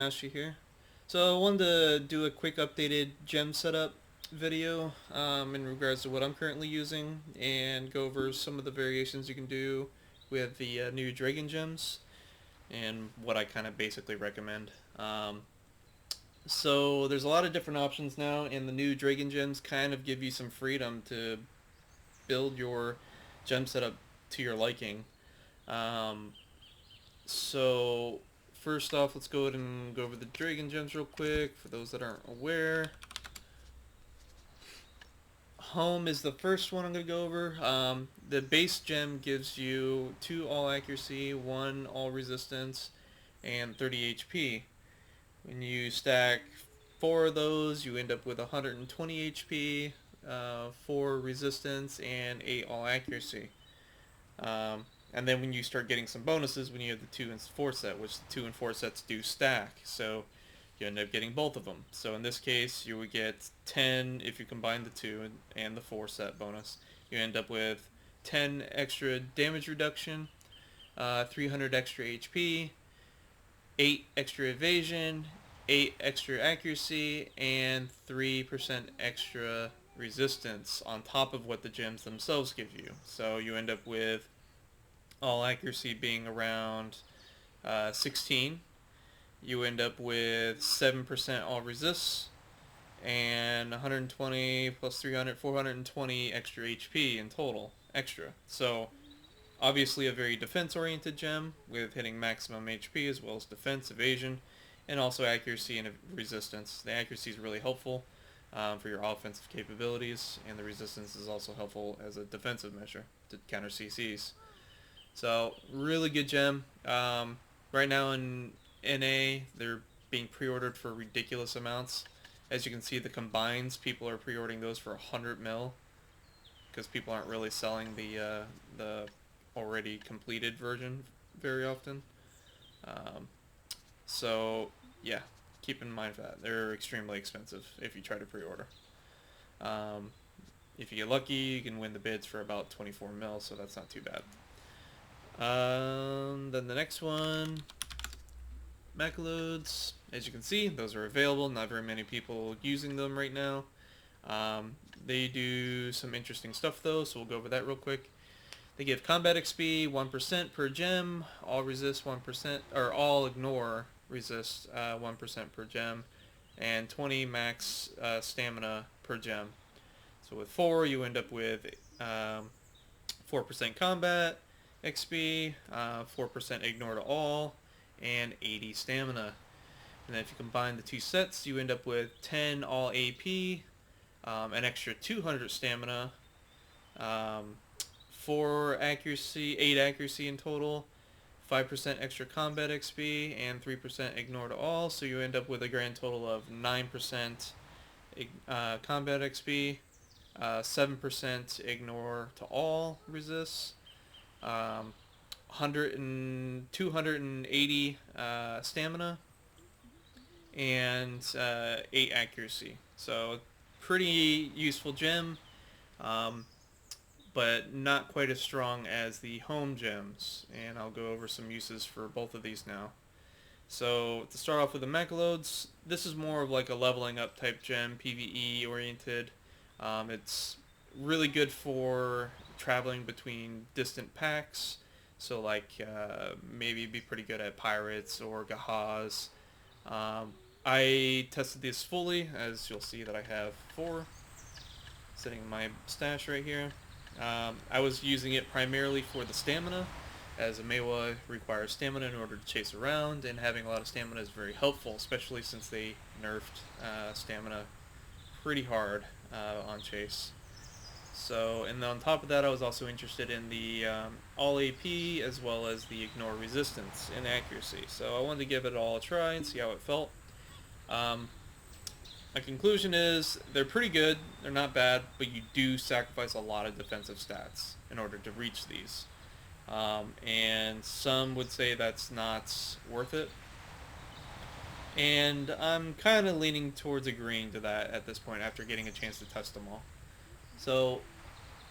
Ashley here. So I wanted to do a quick updated gem setup video in regards to what I'm currently using and go over some of the variations you can do with the new dragon gems and what I kind of basically recommend. So there's a lot of different options now, and the new dragon gems kind of give you some freedom to build your gem setup to your liking. Um, So first off, let's go ahead and go over the dragon gems real quick for those that aren't aware. Home is the first one I'm going to go over. The base gem gives you 2 all accuracy, 1 all resistance, and 30 HP. When you stack 4 of those, you end up with 120 HP, 4 resistance, and 8 all accuracy. And then when you start getting some bonuses, when you have the 2 and 4 set, which the 2 and 4 sets do stack, so you end up getting both of them. So in this case, you would get 10 if you combine the 2 and the 4 set bonus. You end up with 10 extra damage reduction, 300 extra HP, 8 extra evasion, 8 extra accuracy, and 3% extra resistance on top of what the gems themselves give you. So you end up with all accuracy being around 16. You end up with 7% all resists and 120 plus 300, 420 extra HP in total, extra. So obviously a very defense-oriented gem with hitting maximum HP as well as defense, evasion, and also accuracy and resistance. The accuracy is really helpful for your offensive capabilities, and the resistance is also helpful as a defensive measure to counter CCs. So really good gem. Right now in NA, they're being pre-ordered for ridiculous amounts. As you can see, the combines, people are pre-ordering those for 100 mil because people aren't really selling the already completed version very often. Um, so yeah, keep in mind that they're extremely expensive if you try to pre-order. Um, if you get lucky, you can win the bids for about 24 mil, so that's not too bad. Then the next one, Macaloads. As you can see, those are available. Not very many people using them right now. They do some interesting stuff though, so we'll go over that real quick. They give combat XP 1% per gem, all resist 1%, or all ignore resist 1% per gem, and 20 max stamina per gem. So with 4, you end up with 4% combat XP, 4% ignore to all, and 80 stamina. And then if you combine the 2 sets, you end up with 10 all AP, an extra 200 stamina, 4 accuracy, 8 accuracy in total, 5% extra combat XP, and 3% ignore to all. So you end up with a grand total of 9% combat XP, 7% ignore to all resists, 280 stamina, and 8 accuracy. So pretty useful gem, but not quite as strong as the home gems. And I'll go over some uses for both of these now. So to start off with the Mechaloads, this is more of like a leveling up type gem, PvE oriented. It's really good for traveling between distant packs. So like maybe be pretty good at pirates or Gahas. I tested this fully, as you'll see that I have 4 sitting in my stash right here. I was using it primarily for the stamina, as a Maehwa requires stamina in order to chase around, and having a lot of stamina is very helpful, especially since they nerfed stamina pretty hard on chase. So, and on top of that, I was also interested in the all AP as well as the ignore resistance and accuracy. So I wanted to give it all a try and see how it felt. My conclusion is they're pretty good, they're not bad, but you do sacrifice a lot of defensive stats in order to reach these. And some would say that's not worth it. And I'm kind of leaning towards agreeing to that at this point after getting a chance to test them all. So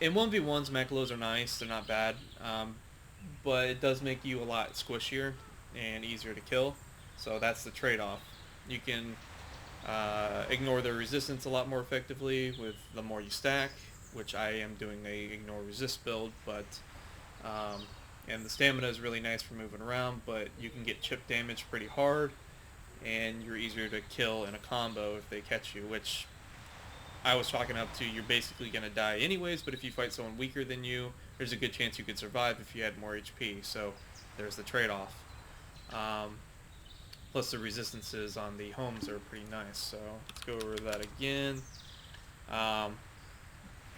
in 1v1s, Mechaloads are nice, they're not bad, but it does make you a lot squishier and easier to kill. So that's the trade-off. You can ignore the resistance a lot more effectively with the more you stack, which I am doing a ignore resist build, but um, and the stamina is really nice for moving around, but you can get chip damage pretty hard, and you're easier to kill in a combo if they catch you, which I was chalking up to you're basically going to die anyways, but if you fight someone weaker than you, there's a good chance you could survive if you had more HP, so there's the trade-off. Um, Plus the resistances on the homes are pretty nice, so let's go over that again. Um,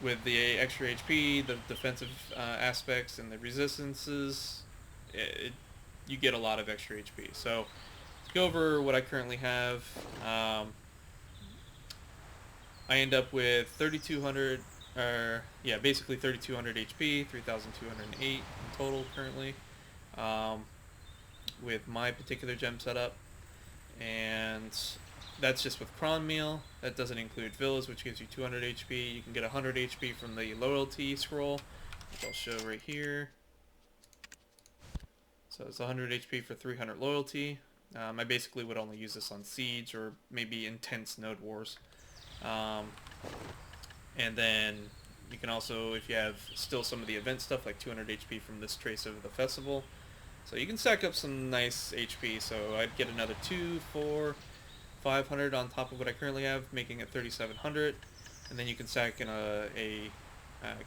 with the extra HP, the defensive aspects, and the resistances, you get a lot of extra HP. So let's go over what I currently have. I end up with 3,200, or yeah, basically 3,200 HP, 3,208 in total currently, um, with my particular gem setup, and that's just with Cron Meal. That doesn't include Villas, which gives you 200 HP. You can get 100 HP from the loyalty scroll, which I'll show right here. So it's 100 HP for 300 loyalty. I basically would only use this on Siege or maybe intense node wars. And then you can also, if you have still some of the event stuff, like 200 HP from this Trace of the Festival. So you can stack up some nice HP. So I'd get another 2, 4, 500 on top of what I currently have, making it 3,700. And then you can stack in a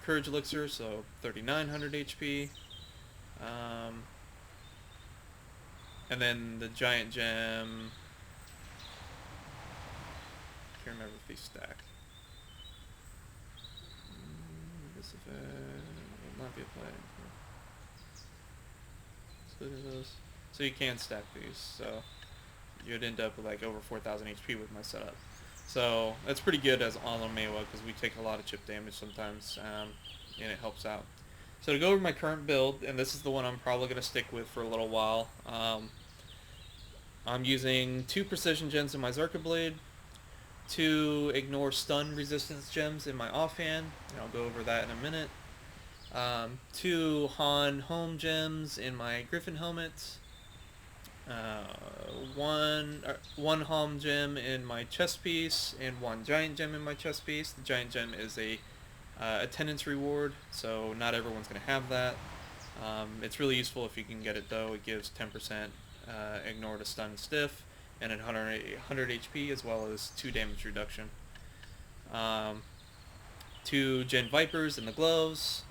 Courage Elixir, so 3,900 HP. And then the Giant Gem, can't remember if these stack. This effect will not be applied. So look at those. So you can stack these. So you'd end up with like over 4,000 HP with my setup. So that's pretty good as on Maehwa because we take a lot of chip damage sometimes, and it helps out. So to go over my current build, and this is the one I'm probably going to stick with for a little while. I'm using 2 precision gems in my Zarka Blade, 2 ignore stun resistance gems in my offhand, and I'll go over that in a minute. 2 Han home gems in my Griffin helmet, one home gem in my chest piece, and 1 giant gem in my chest piece. The giant gem is a attendance reward, so not everyone's going to have that. It's really useful if you can get it though. It gives 10% ignore to stun stiff, and 100 HP as well as 2 damage reduction. 2 Gen Vipers in the gloves,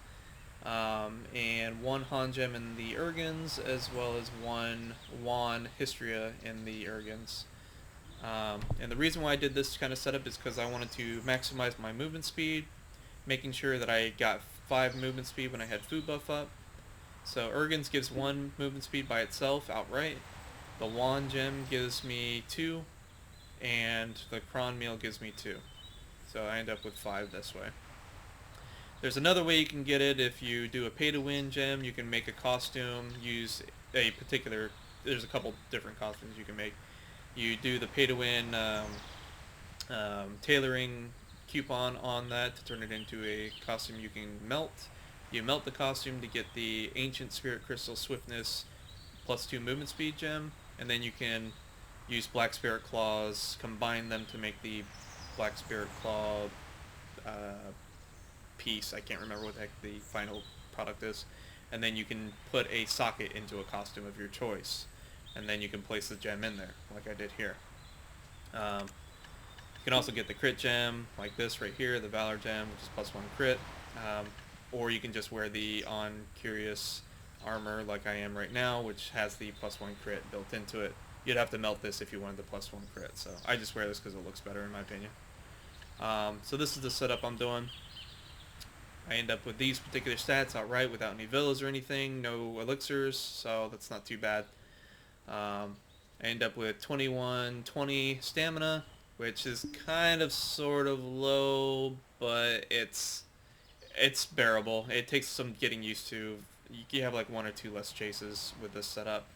and 1 Han gem in the Urgans, as well as 1 Juan Hystria in the Urgans. And the reason why I did this kind of setup is because I wanted to maximize my movement speed, making sure that I got 5 movement speed when I had food buff up. So Urgans gives 1 movement speed by itself outright. The Juan gem gives me 2, and the Cron Meal gives me 2. So I end up with 5 this way. There's another way you can get it. If you do a pay-to-win gem, you can make a costume, use a particular... There's a couple different costumes you can make. You do the pay-to-win tailoring coupon on that to turn it into a costume you can melt. You melt the costume to get the Ancient Spirit Crystal Swiftness plus 2 movement speed gem, and then you can use Black Spirit Claws, combine them to make the Black Spirit Claw piece. I can't remember what the heck the final product is. And then you can put a socket into a costume of your choice, and then you can place the gem in there, like I did here. You can also get the crit gem, like this right here, the Valor gem, which is plus 1 crit. Or you can just wear the On Curious armor like I am right now, which has the plus 1 crit built into it. You'd have to melt this if you wanted the plus 1 crit, so I just wear this because it looks better in my opinion. So this is the setup I'm doing. I end up with these particular stats outright without any villas or anything, no elixirs, so that's not too bad. I end up with 2120 stamina, which is kind of sort of low, but it's bearable. It takes some getting used to. You have like 1 or 2 less chases with this setup,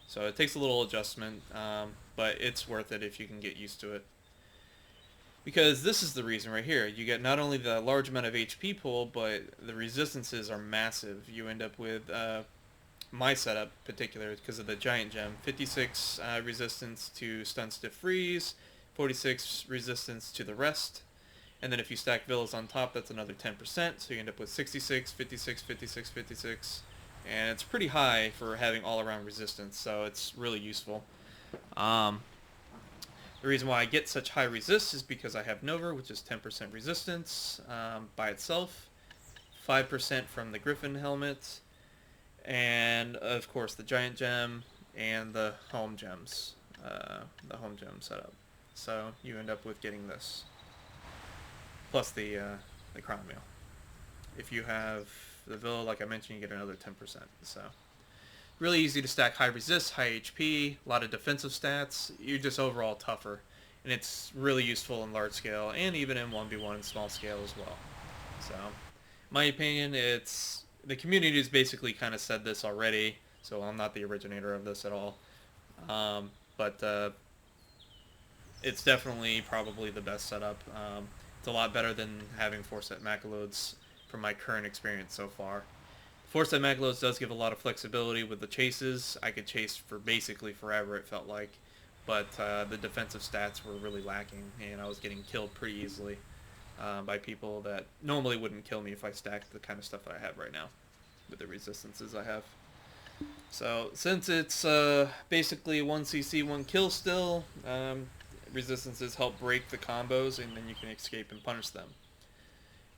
so it takes a little adjustment, but it's worth it if you can get used to it. Because this is the reason right here. You get not only the large amount of HP pool, but the resistances are massive. You end up with my setup in particular because of the giant gem. 56 resistance to stun stiff freeze, 46 resistance to the rest, and then if you stack villas on top, that's another 10%, so you end up with 66, 56, 56, 56, and it's pretty high for having all-around resistance, so it's really useful. Um, the reason why I get such high resist is because I have Nova, which is 10% resistance by itself, 5% from the Griffin helmet, and of course the giant gem and the home gems, the home gem setup. So you end up with getting this plus the crown meal. If you have the villa, like I mentioned, you get another 10%. So really easy to stack high resist, high HP, a lot of defensive stats. You're just overall tougher, and it's really useful in large scale and even in 1v1 and small scale as well. So, in my opinion, it's the community has basically kind of said this already. So I'm not the originator of this at all, but it's definitely probably the best setup. It's a lot better than having 4-set macaloads from my current experience so far. 4-set macaloads does give a lot of flexibility with the chases. I could chase for basically forever, it felt like, but the defensive stats were really lacking, and I was getting killed pretty easily by people that normally wouldn't kill me if I stacked the kind of stuff that I have right now with the resistances I have. So since it's basically 1cc, 1 kill still, resistances help break the combos, and then you can escape and punish them.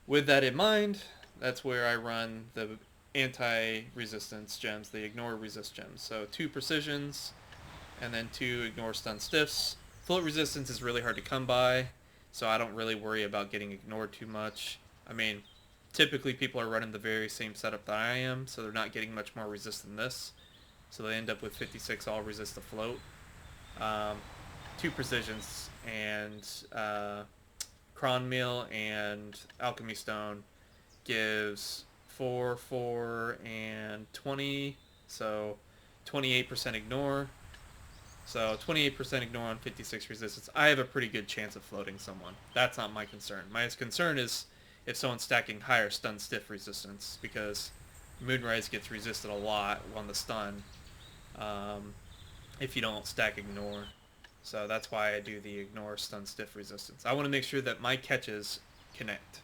With that in mind, that's where I run the anti-resistance gems, the ignore resist gems. So 2 precisions, and then 2 ignore stun stiffs. Float resistance is really hard to come by, so I don't really worry about getting ignored too much. I mean, typically people are running the very same setup that I am, so they're not getting much more resist than this. So they end up with 56 all resist the float. 2 precisions and Cron Meal and Alchemy Stone gives 4, 4, and 20, so 28% ignore. So 28% ignore on 56 resistance. I have a pretty good chance of floating someone. That's not my concern. My concern is if someone's stacking higher stun stiff resistance, because Moonrise gets resisted a lot on the stun if you don't stack ignore. So that's why I do the ignore stun stiff resistance. I want to make sure that my catches connect.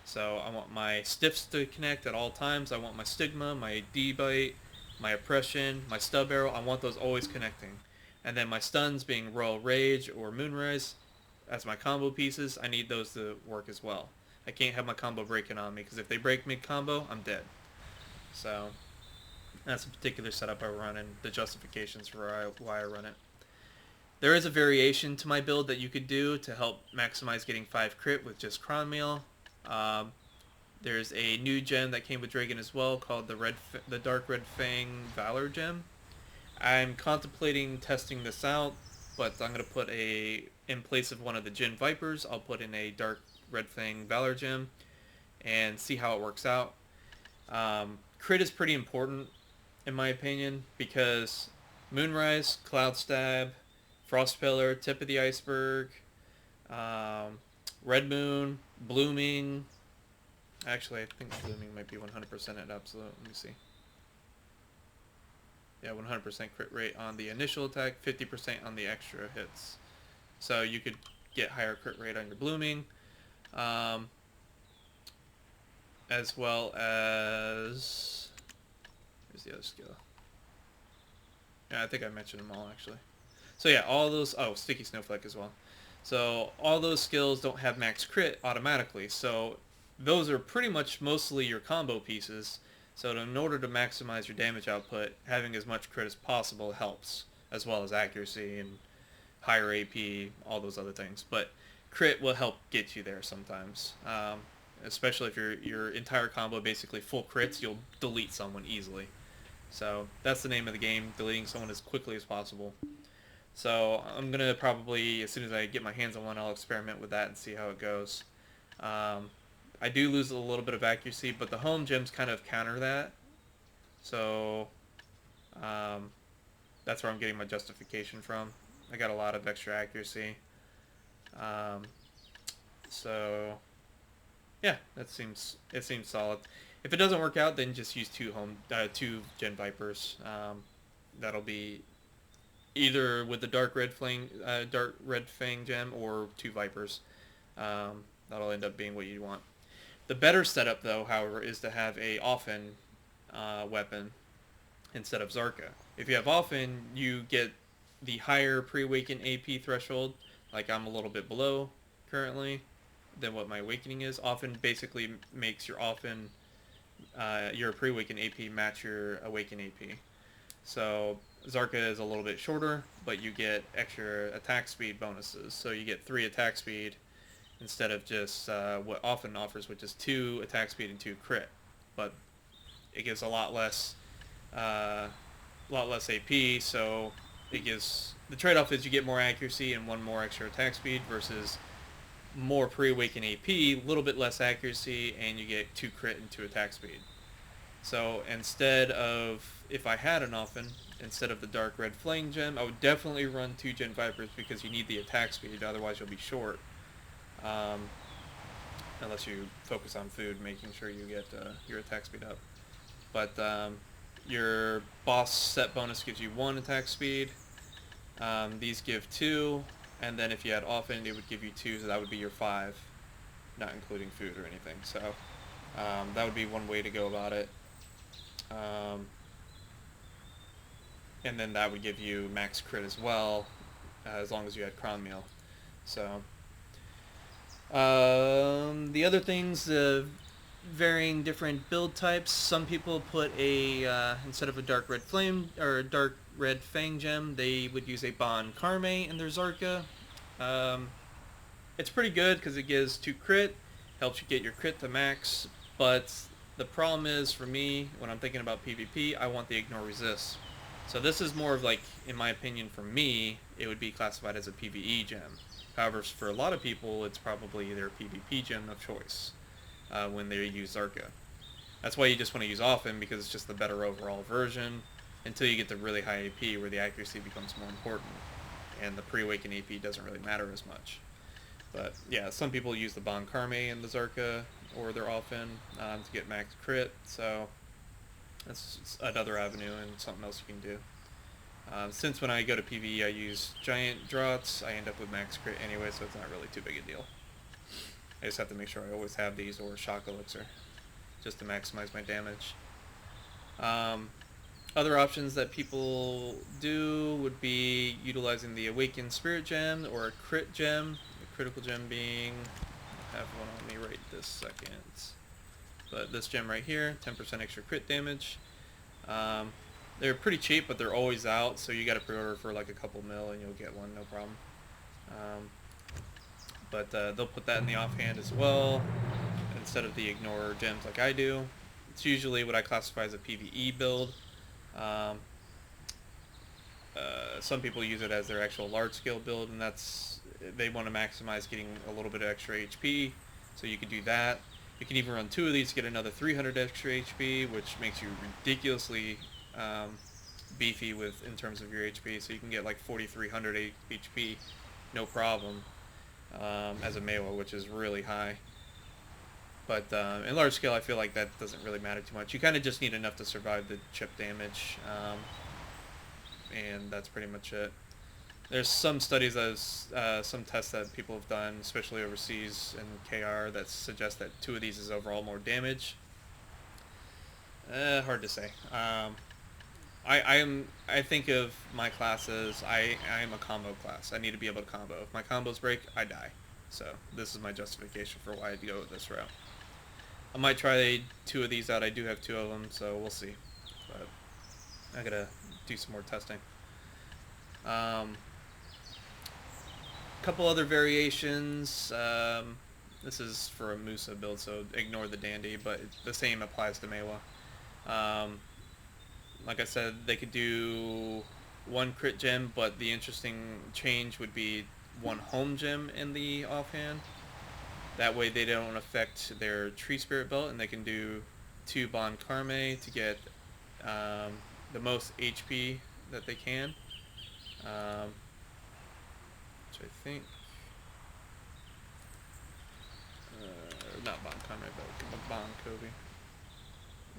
So I want my stiffs to connect at all times. I want my stigma, my D-bite, my oppression, my stub arrow. I want those always connecting. And then my stuns being Royal Rage or Moonrise as my combo pieces, I need those to work as well. I can't have my combo breaking on me, because if they break mid-combo, I'm dead. So that's a particular setup I run, and the justifications for why I run it. There is a variation to my build that you could do to help maximize getting 5 crit with just Cron Meal. There's a new gem that came with Dragon as well called the Dark Red Fang Valor gem. I'm contemplating testing this out, but I'm going to put in place of one of the Jin Vipers, I'll put in a Dark Red Fang Valor gem and see how it works out. Crit is pretty important in my opinion, because Moonrise, Cloud Stab, Frost Pillar, Tip of the Iceberg, Red Moon, Blooming. Actually, I think Blooming might be 100% at absolute. Let me see. Yeah, 100% crit rate on the initial attack, 50% on the extra hits. So you could get higher crit rate on your Blooming. As well as... Where's the other skill? Yeah, I think I mentioned them all, actually. So yeah, all those... Oh, Sticky Snowflake as well. So all those skills don't have max crit automatically. So those are pretty much mostly your combo pieces. So in order to maximize your damage output, having as much crit as possible helps, as well as accuracy and higher AP, all those other things. But crit will help get you there sometimes. Especially if your entire combo basically full crits, you'll delete someone easily. So that's the name of the game, deleting someone as quickly as possible. So I'm going to probably, as soon as I get my hands on one, I'll experiment with that and see how it goes. I do lose a little bit of accuracy, but the home gems kind of counter that. So that's where I'm getting my justification from. I got a lot of extra accuracy. So yeah, it seems solid. If it doesn't work out, then just use two Gen Vipers. That'll be either with the dark red fang gem, or two Vipers. That'll end up being what you want. The better setup, though, however, is to have a Often weapon instead of Zarka. If you have Often, you get the higher pre-awaken AP threshold, like I'm a little bit below currently than what my awakening is. Often basically makes your pre-awaken AP match your awaken AP. So Zarka is a little bit shorter, but you get extra attack speed bonuses. So you get 3 attack speed instead of just what Often offers, which is 2 attack speed and 2 crit. But it gives a lot less AP. So it gives the trade-off is you get more accuracy and 1 more extra attack speed versus more pre-awaken AP, a little bit less accuracy, and you get 2 crit and 2 attack speed. So instead of, if I had an Often, instead of the dark red flame gem, I would definitely run 2 Gen Vipers because you need the attack speed, otherwise you'll be short. Unless you focus on food, making sure you get your attack speed up. But your boss set bonus gives you 1 attack speed. These give 2, and then if you had Often, it would give you 2, so that would be your 5, not including food or anything. So that would be one way to go about it. And then that would give you max crit as well, as long as you had Cron Meal. So the other things, varying different build types. Some people put a instead of a dark red flame or a dark red fang gem, they would use a Bon Carme in their Zarka. It's pretty good because it gives 2 crit, helps you get your crit to max, but the problem is, for me, when I'm thinking about PvP, I want the ignore resist. So this is more of like, in my opinion, for me, it would be classified as a PvE gem. However, for a lot of people, it's probably their PvP gem of choice when they use Zarka. That's why you just want to use Often, because it's just the better overall version, until you get the really high AP where the accuracy becomes more important, and the pre-awaken AP doesn't really matter as much. But yeah, some people use the Bon Carme in the Zarka, or they're Often, to get max crit, so that's another avenue and something else you can do. Since when I go to PvE I use giant draughts, I end up with max crit anyway, so it's not really too big a deal. I just have to make sure I always have these, or shock elixir, just to maximize my damage. Other options that people do would be utilizing the Awakened Spirit Gem or a Crit Gem. The critical gem being, I have one on me right this second, but this gem right here, 10% extra crit damage. They're pretty cheap, but they're always out, so you got to pre-order for like a couple mil and you'll get one, no problem. But they'll put that in the offhand as well, instead of the ignore gems like I do. It's usually what I classify as a PvE build. Some people use it as their actual large-scale build, and they want to maximize getting a little bit of extra HP, so you can do that. You can even run 2 of these to get another 300 extra HP, which makes you ridiculously beefy in terms of your HP, so you can get like 4,300 HP, no problem, as a Maehwa, which is really high. But in large scale, I feel like that doesn't really matter too much. You kind of just need enough to survive the chip damage, and that's pretty much it. There's some studies, some tests that people have done, especially overseas in KR, that suggest that 2 of these is overall more damage. Hard to say. I think of my classes, I am a combo class. I need to be able to combo. If my combos break, I die. So this is my justification for why I'd go this route. I might try 2 of these out. I do have 2 of them, so we'll see. But I gotta do some more testing. Couple other variations. This is for a Musa build, so ignore the Dandy, but the same applies to Maehwa. Like I said, they could do 1 crit gem, but the interesting change would be 1 home gem in the offhand. That way they don't affect their Tree Spirit Belt, and they can do 2 Bon Carme to get the most HP that they can. Which I think, not Bon Carme, but Bon Kobe.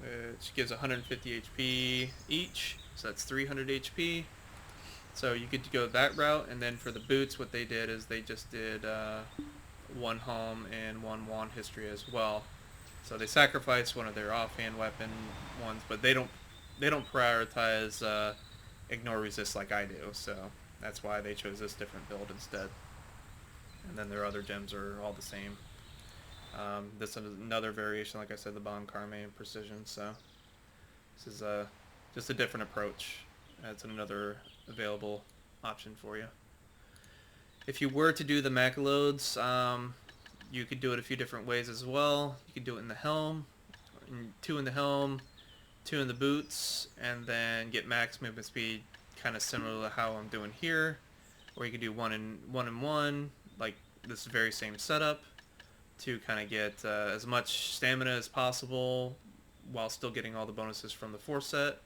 which gives 150 HP each, so that's 300 HP. So you could go that route, and then for the boots, what they did is they just did one home and one wand history as well. So they sacrificed one of their offhand weapon ones, but they don't prioritize ignore resist like I do. So that's why they chose this different build instead. And then their other gems are all the same. This is another variation, like I said, the Bon Carme and Precision. So this is just a different approach. That's another available option for you. If you were to do the Macaloads, you could do it a few different ways as well. You could do it in the helm, 2 in the helm, 2 in the boots, and then get max movement speed, kind of similar to how I'm doing here. Or you could do one in one, like this very same setup, to kind of get as much stamina as possible while still getting all the bonuses from the 4 set.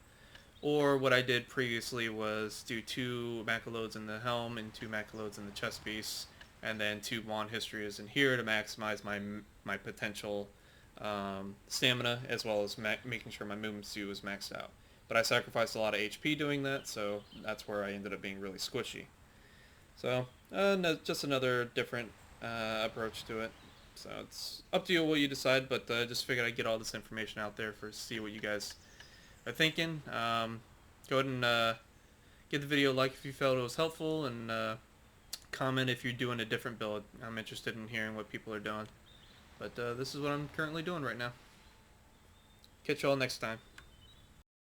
Or what I did previously was do 2 Macaloads in the helm and 2 Macaloads in the chest piece, and then 2 wand histories in here to maximize my potential stamina, as well as making sure my movement speed was maxed out. But I sacrificed a lot of HP doing that, so that's where I ended up being really squishy. So no, just another different approach to it. So it's up to you what you decide, but just figured I'd get all this information out there for see what you guys are thinking. Go ahead and give the video a like if you felt it was helpful, and comment if you're doing a different build. I'm interested in hearing what people are doing. But this is what I'm currently doing right now. Catch y'all next time.